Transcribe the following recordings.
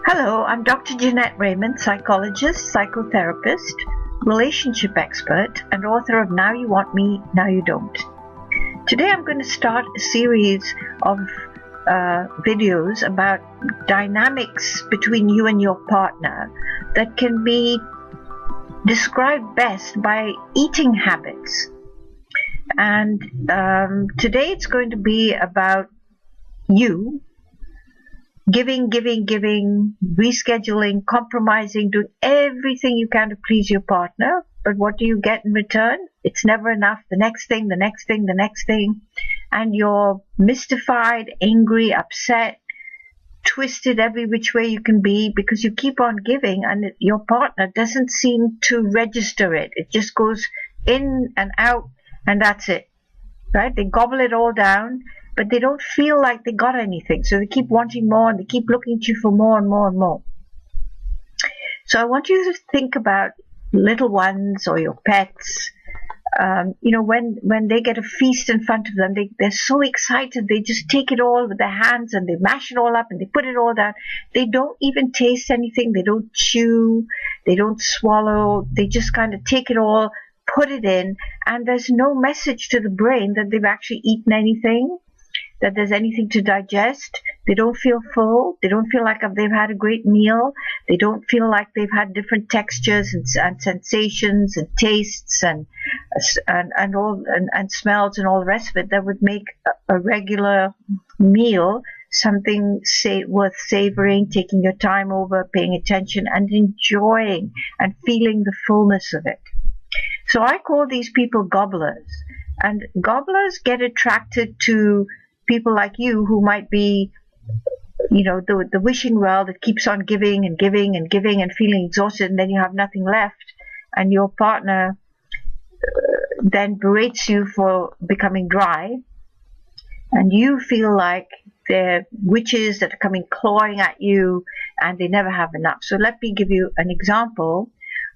Hello, I'm Dr. Jeanette Raymond, psychologist, psychotherapist, relationship expert, and author of Now You Want Me, Now You Don't. Today I'm going to start a series of videos about dynamics between you and your partner that can be described best by eating habits. And today it's going to be about you giving, rescheduling, compromising, doing everything you can to please your partner. But what do you get in return? It's never enough. The next thing. And you're mystified, angry, upset, twisted every which way you can be because you keep on giving and your partner doesn't seem to register it. It just goes in and out and that's it, right? They gobble it all down, but they don't feel like they got anything. So they keep wanting more and they keep looking to you for more and more and more. So I want you to think about little ones or your pets. When they get a feast in front of them, they're so excited. They just take it all with their hands and they mash it all up and they put it all down. They don't even taste anything. They don't chew. They don't swallow. They just kind of take it all, put it in, and there's no message to the brain that they've actually eaten anything, that there's anything to digest. They don't feel full. They don't feel like they've had a great meal. They don't feel like they've had different textures and sensations and tastes and smells and all the rest of it that would make a regular meal something worth savoring, taking your time over, paying attention and enjoying and feeling the fullness of it. So I call these people gobblers. And gobblers get attracted to people like you who might be, the wishing well that keeps on giving and feeling exhausted, and then you have nothing left, and your partner then berates you for becoming dry, and you feel like they're witches that are coming clawing at you, and they never have enough. So let me give you an example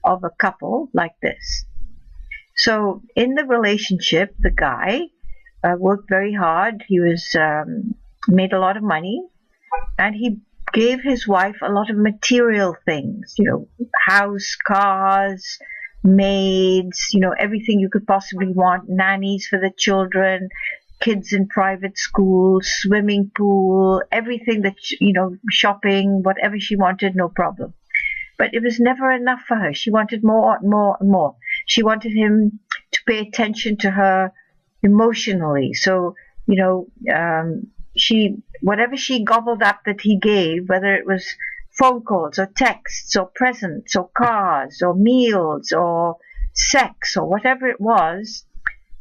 of a couple like this. So in the relationship, the guy worked very hard. He was made a lot of money, and he gave his wife a lot of material things, house, cars, maids, everything you could possibly want, nannies for the children, kids in private school, swimming pool, everything that, shopping, whatever she wanted, no problem. But it was never enough for her. She wanted more and more and more. She wanted him to pay attention to her emotionally. So, whatever she gobbled up that he gave, whether it was phone calls or texts or presents or cars or meals or sex or whatever it was,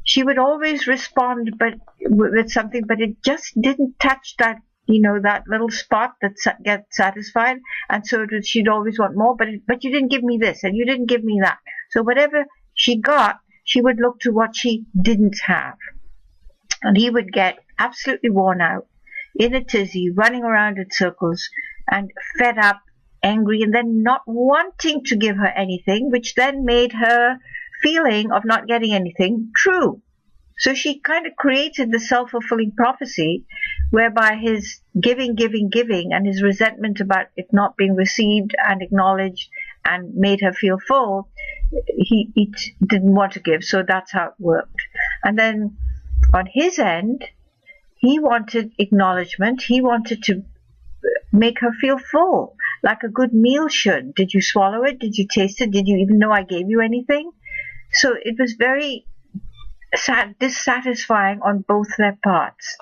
she would always respond with something, but it just didn't touch that, that little spot that gets satisfied. And so she'd always want more, but you didn't give me this and you didn't give me that. So whatever she got, she would look to what she didn't have. And he would get absolutely worn out, in a tizzy, running around in circles, and fed up, angry, and then not wanting to give her anything, which then made her feeling of not getting anything true. So she kind of created the self-fulfilling prophecy whereby his giving, and his resentment about it not being received and acknowledged and made her feel full, he didn't want to give. So that's how it worked. And then on his end, he wanted acknowledgement. He wanted to make her feel full, like a good meal should. Did you swallow it? Did you taste it? Did you even know I gave you anything? So it was very dissatisfying on both their parts.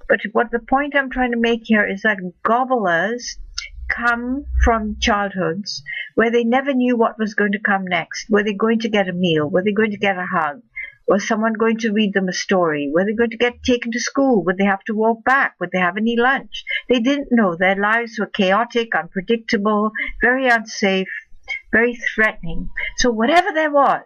But what the point I'm trying to make here is that gobblers come from childhoods where they never knew what was going to come next. Were they going to get a meal? Were they going to get a hug? Was someone going to read them a story? Were they going to get taken to school? Would they have to walk back? Would they have any lunch? They didn't know. Their lives were chaotic, unpredictable, very unsafe, very threatening. So whatever there was,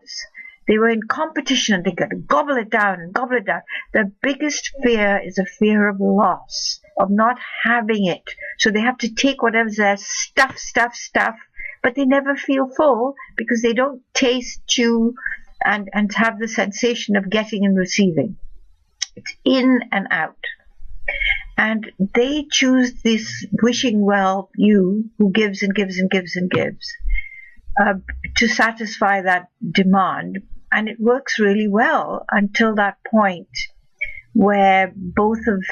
they were in competition and they got to gobble it down and gobble it down. The biggest fear is a fear of loss, of not having it. So they have to take whatever's there, stuff, but they never feel full because they don't taste, chew, and have the sensation of getting and receiving. It's in and out. And they choose this wishing well you who gives and gives and gives and gives to satisfy that demand. And it works really well until that point where both of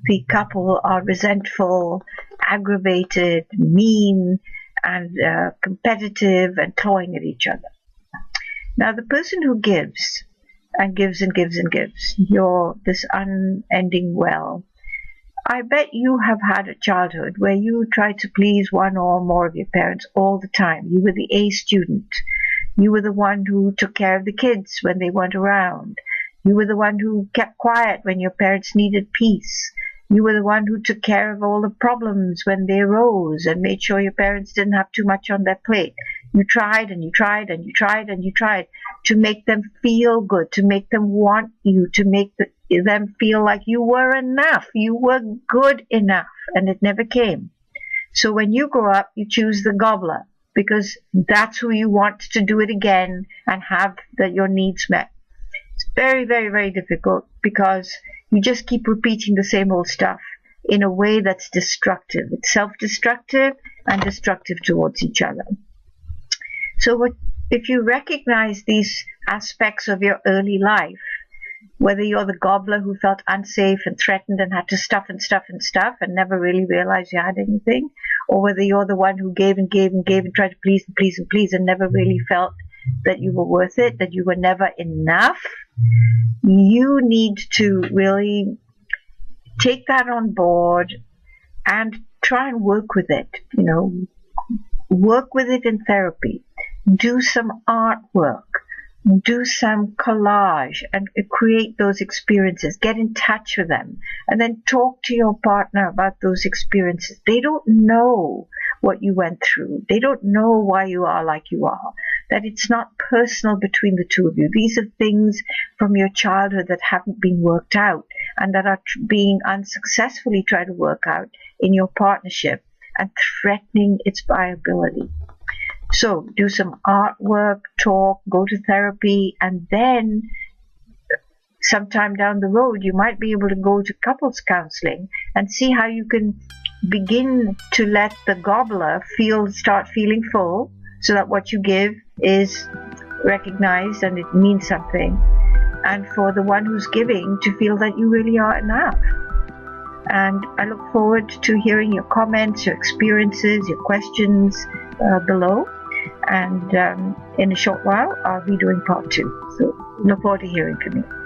the couple are resentful, aggravated, mean, and competitive and clawing at each other. Now, the person who gives and gives and gives and gives, you're this unending well. I bet you have had a childhood where you tried to please one or more of your parents all the time. You were the A student. You were the one who took care of the kids when they weren't around. You were the one who kept quiet when your parents needed peace. You were the one who took care of all the problems when they arose and made sure your parents didn't have too much on their plate. You tried and you tried and you tried and you tried to make them feel good, to make them want you, to make them feel like you were enough, you were good enough, and it never came. So when you grow up, you choose the gobbler because that's who you want to do it again and have your needs met. It's very, very, very difficult because you just keep repeating the same old stuff in a way that's destructive. It's self-destructive and destructive towards each other. So if you recognize these aspects of your early life, whether you're the gobbler who felt unsafe and threatened and had to stuff and stuff and stuff and never really realized you had anything, or whether you're the one who gave and gave and gave and tried to please and please and please and never really felt that you were worth it, that you were never enough, you need to really take that on board and try and work with it, work with it in therapy. Do some artwork, do some collage and create those experiences. Get in touch with them and then talk to your partner about those experiences. They don't know what you went through. They don't know why you are like you are, that it's not personal between the two of you. These are things from your childhood that haven't been worked out and that are being unsuccessfully tried to work out in your partnership and threatening its viability. So do some artwork, talk, go to therapy, and then sometime down the road you might be able to go to couples counseling and see how you can begin to let the gobbler start feeling full so that what you give is recognized and it means something, and for the one who's giving to feel that you really are enough. And I look forward to hearing your comments, your experiences, your questions below. And in a short while, I'll be doing part 2. So look forward to hearing from you.